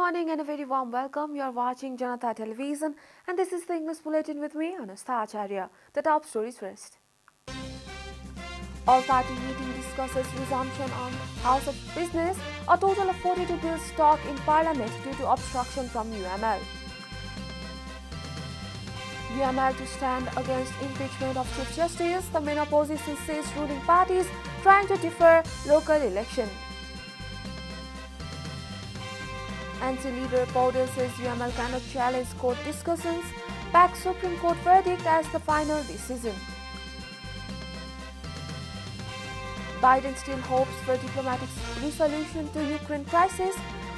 morning and a very warm welcome. You are watching JanataTelevision and this is the English Bulletin with me, Anastha Acharya. The top stories first. All-party meeting discusses resumption on House of Business. A total of 42 bills stuck in Parliament due to obstruction from UML. UML to stand against impeachment of Chief Justice. The main opposition says ruling parties trying to defer local election. NC leader Paudel says UML cannot challenge court discussions, backs Supreme Court verdict as the final decision. Biden still hopes for diplomatic resolution to Ukraine crisis,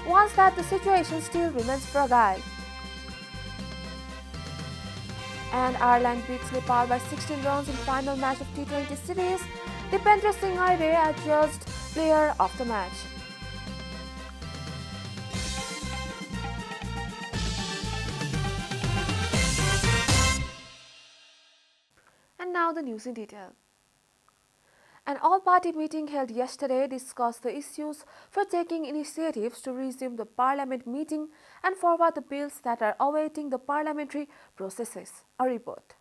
warns that the situation still remains fragile. And Ireland beats Nepal by 16 runs in final match of T20 series. Dipendra Singh Aire adjudged player of the match. And now the news in detail. An all-party meeting held yesterday discussed the issues for taking initiatives to resume the parliament meeting and forward the bills that are awaiting the parliamentary processes. A report.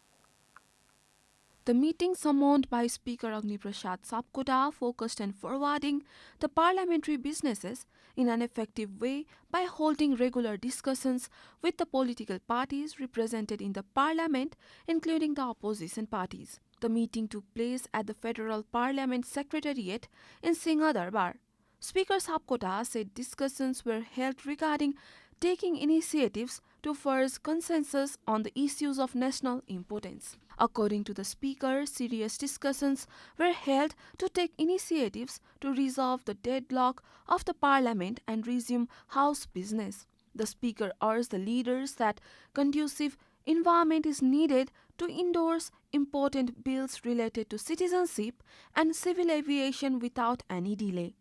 The meeting summoned by Speaker Agni Prasad Sapkota focused on forwarding the parliamentary businesses in an effective way by holding regular discussions with the political parties represented in the parliament, including the opposition parties. The meeting took place at the Federal Parliament Secretariat in Singhadarbar. Speaker Sapkota said discussions were held regarding taking initiatives to forge consensus on the issues of national importance. According to the Speaker, serious discussions were held to take initiatives to resolve the deadlock of the Parliament and resume House business. The Speaker urged the leaders that conducive environment is needed to endorse important bills related to citizenship and civil aviation without any delay.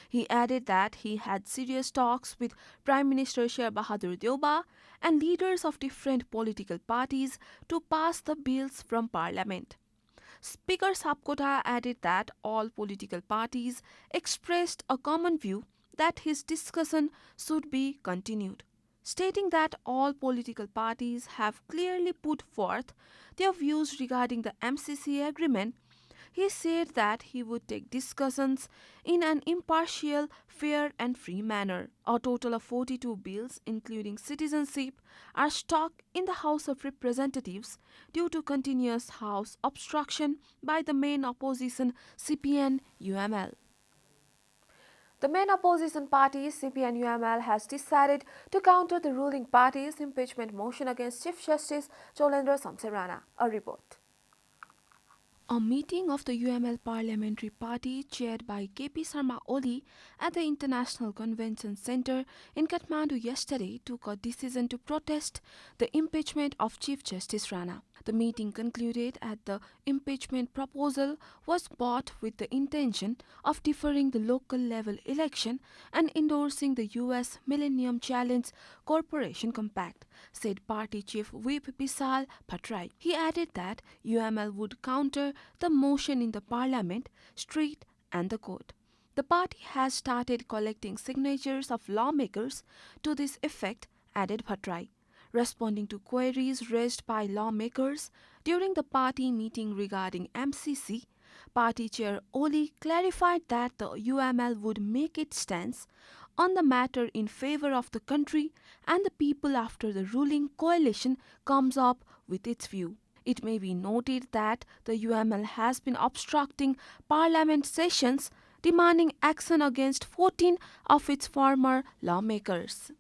He added that he had serious talks with Prime Minister Sher Bahadur Deuba and leaders of different political parties to pass the bills from Parliament. Speaker Sapkota added that all political parties expressed a common view that his discussion should be continued, stating that all political parties have clearly put forth their views regarding the MCC agreement. He said that he would take discussions in an impartial, fair and free manner. A total of 42 bills, including citizenship, are stuck in the House of Representatives due to continuous House obstruction by the main opposition CPN-UML. The main opposition party, CPN-UML, has decided to counter the ruling party's impeachment motion against Chief Justice Cholendra Samsirana. A report. A meeting of the UML Parliamentary Party chaired by KP Sharma Oli at the International Convention Centre in Kathmandu yesterday took a decision to protest the impeachment of Chief Justice Rana. The meeting concluded that the impeachment proposal was brought with the intention of deferring the local level election and endorsing the US Millennium Challenge Corporation Compact, said party chief Whip Bisal Patrai. He added that UML would counter the motion in the parliament, street and the court. The party has started collecting signatures of lawmakers to this effect, added Patrai. Responding to queries raised by lawmakers during the party meeting regarding MCC, Party Chair Oli clarified that the UML would make its stance on the matter in favor of the country and the people after the ruling coalition comes up with its view. It may be noted that the UML has been obstructing parliament sessions, demanding action against 14 of its former lawmakers.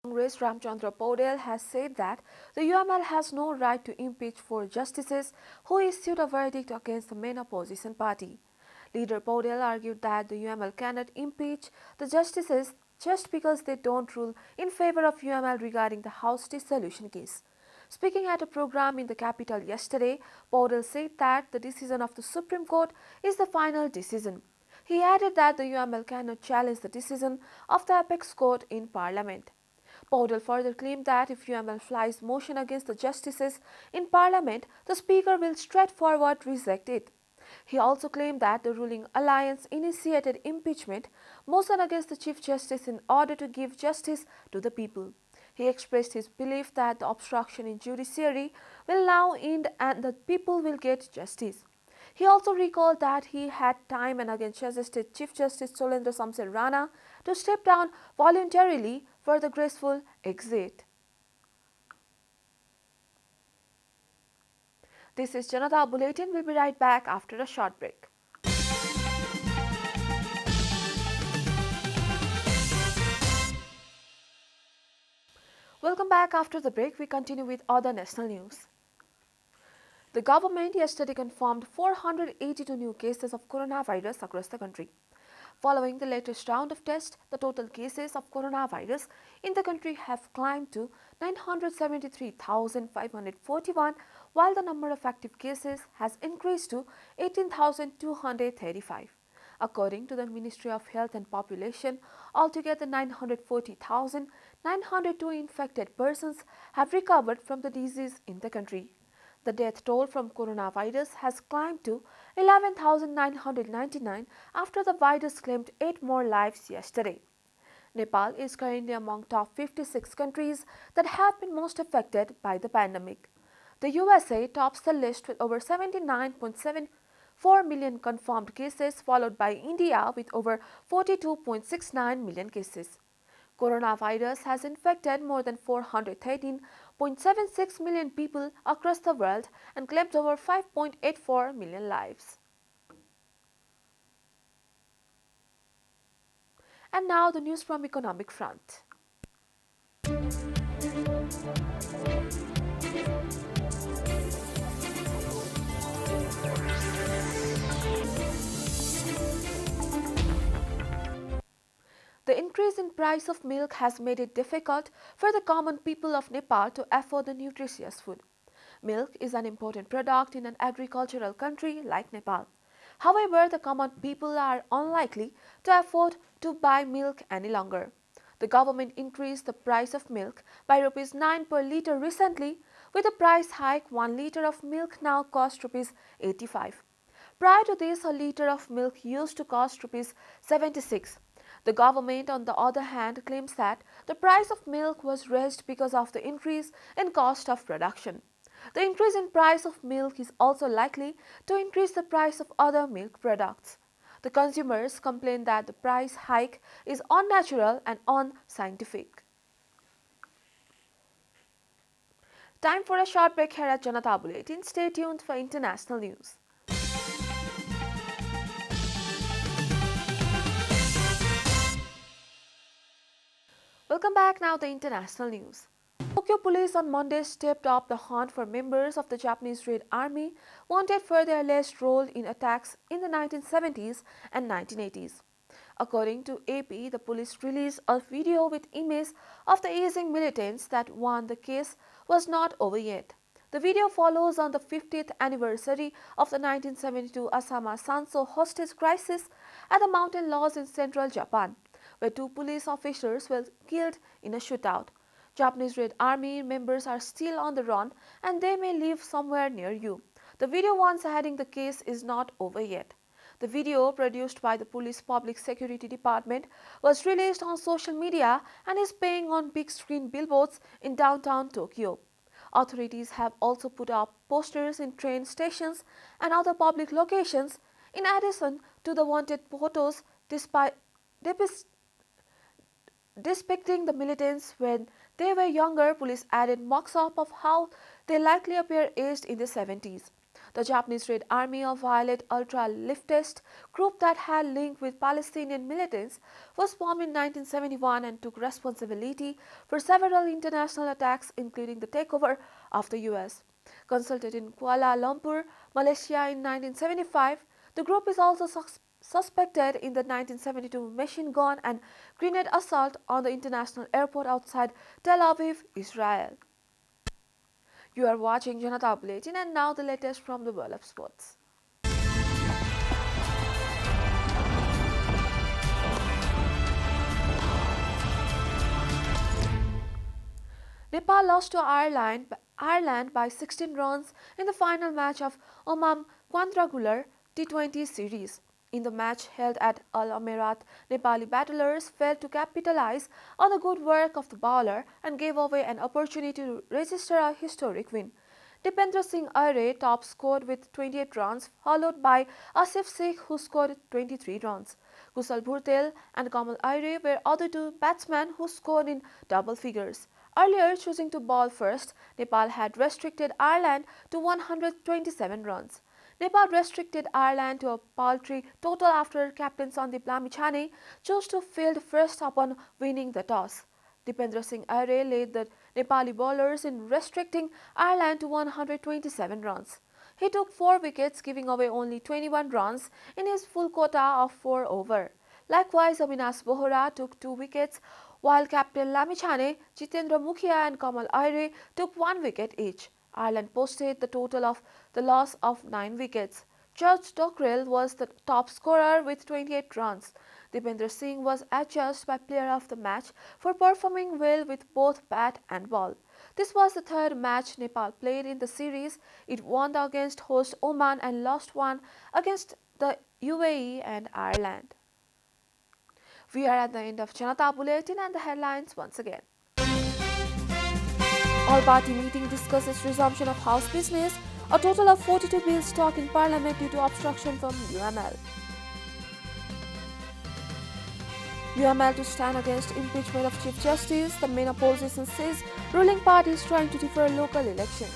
Congress Ramchandra Paudel has said that the UML has no right to impeach four justices who issued a verdict against the main opposition party. Leader Paudel argued that the UML cannot impeach the justices just because they don't rule in favor of UML regarding the House dissolution case. Speaking at a program in the capital yesterday, Paudel said that the decision of the Supreme Court is the final decision. He added that the UML cannot challenge the decision of the apex court in Parliament. Paudel further claimed that if UML flies motion against the justices in Parliament, the Speaker will straightforward reject it. He also claimed that the ruling alliance initiated impeachment motion against the Chief Justice in order to give justice to the people. He expressed his belief that the obstruction in judiciary will now end and the people will get justice. He also recalled that he had time and again suggested Chief Justice Solendra Samser Rana to step down voluntarily for the graceful exit. This is Janata Bulletin. We'll be right back after a short break. Welcome back after the break. We continue with other national news. The government yesterday confirmed 482 new cases of coronavirus across the country. Following the latest round of tests, the total cases of coronavirus in the country have climbed to 973,541, while the number of active cases has increased to 18,235. According to the Ministry of Health and Population, altogether 940,902 infected persons have recovered from the disease in the country. The death toll from coronavirus has climbed to 11,999 after the virus claimed 8 more lives yesterday. Nepal is currently among top 56 countries that have been most affected by the pandemic. The USA tops the list with over 79.74 million confirmed cases, followed by India with over 42.69 million cases. Coronavirus has infected more than 413.76 million people across the world and claimed over 5.84 million lives. And now the news from economic front. The increase in price of milk has made it difficult for the common people of Nepal to afford the nutritious food. Milk is an important product in an agricultural country like Nepal. However, the common people are unlikely to afford to buy milk any longer. The government increased the price of milk by Rs 9 per litre recently. With a price hike, 1 litre of milk now costs Rs 85. Prior to this, a litre of milk used to cost Rs 76. The government, on the other hand, claims that the price of milk was raised because of the increase in cost of production. The increase in price of milk is also likely to increase the price of other milk products. The consumers complain that the price hike is unnatural and unscientific. Time for a short break here at Janata Bulletin. Stay tuned for international news. Welcome back now to international news. Tokyo police on Monday stepped up the hunt for members of the Japanese Red Army wanted for their alleged role in attacks in the 1970s and 1980s. According to AP, the police released a video with images of the Asian militants that warned the case was not over yet. The video follows on the 50th anniversary of the 1972 Asama Sanso hostage crisis at the mountain lodge in central Japan, where 2 police officers were killed in a shootout. Japanese Red Army members are still on the run and they may live somewhere near you. The video warns adding the case is not over yet. The video, produced by the police public security department, was released on social media and is playing on big screen billboards in downtown Tokyo. Authorities have also put up posters in train stations and other public locations in addition to the wanted photos depicting the militants when they were younger. Police added mock-up of how they likely appear aged in the 70s. The Japanese Red Army, a violent ultra-leftist group that had linked with Palestinian militants, was formed in 1971 and took responsibility for several international attacks, including the takeover of the US. Consulted in Kuala Lumpur, Malaysia in 1975, the group is also suspected in the 1972 machine gun and grenade assault on the international airport outside Tel Aviv, Israel. You are watching Janata Bulletin, and now the latest from the world of sports. Nepal lost to Ireland by 16 runs in the final match of Omam Quadrangular T20 series. In the match held at Al Amirat, Nepali battlers failed to capitalize on the good work of the bowler and gave away an opportunity to register a historic win. Dipendra Singh Aire top scored with 28 runs, followed by Asif Sheikh who scored 23 runs. Kusal Bhurtel and Kamal Aire were other two batsmen who scored in double figures. Earlier choosing to bowl first, Nepal had restricted Ireland to 127 runs. Nepal restricted Ireland to a paltry total after captain Sandeep Lamichhane chose to field first upon winning the toss. Dipendra Singh Aire led the Nepali bowlers in restricting Ireland to 127 runs. He took 4 wickets, giving away only 21 runs in his full quota of 4 overs. Likewise, Avinash Bohra took 2 wickets, while captain Lamichhane, Jitendra Mukhia and Kamal Aire took 1 wicket each. Ireland posted the total of the loss of 9 wickets. George Dockrell was the top scorer with 28 runs. Dipendra Singh was adjudged by Player of the Match for performing well with both bat and ball. This was the third match Nepal played in the series. It won against host Oman and lost one against the UAE and Ireland. We are at the end of Janata Bulletin and the headlines once again. All-party meeting discusses resumption of House business. A total of 42 bills stuck in Parliament due to obstruction from UML. UML to stand against impeachment of Chief Justice. The main opposition says ruling party is trying to defer local election.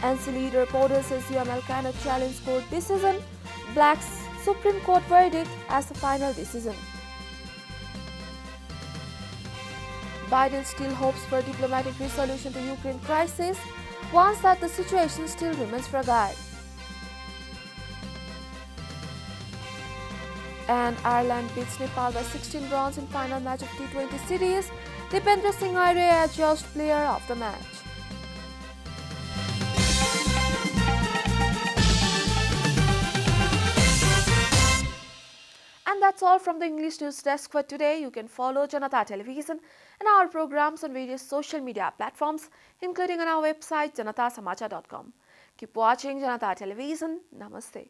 NC leader Podal says UML cannot challenge court decision. Blacks Supreme Court verdict as the final decision. Biden still hopes for diplomatic resolution to Ukraine crisis, warns that the situation still remains fragile. And Ireland beats Nepal by 16 runs in final match of T20 series. Dipendra Singh Aire adjudged player of the match. And that's all from the English News Desk for today. You can follow Janata Television and our programs on various social media platforms, including on our website janatasamachar.com. Keep watching Janata Television. Namaste.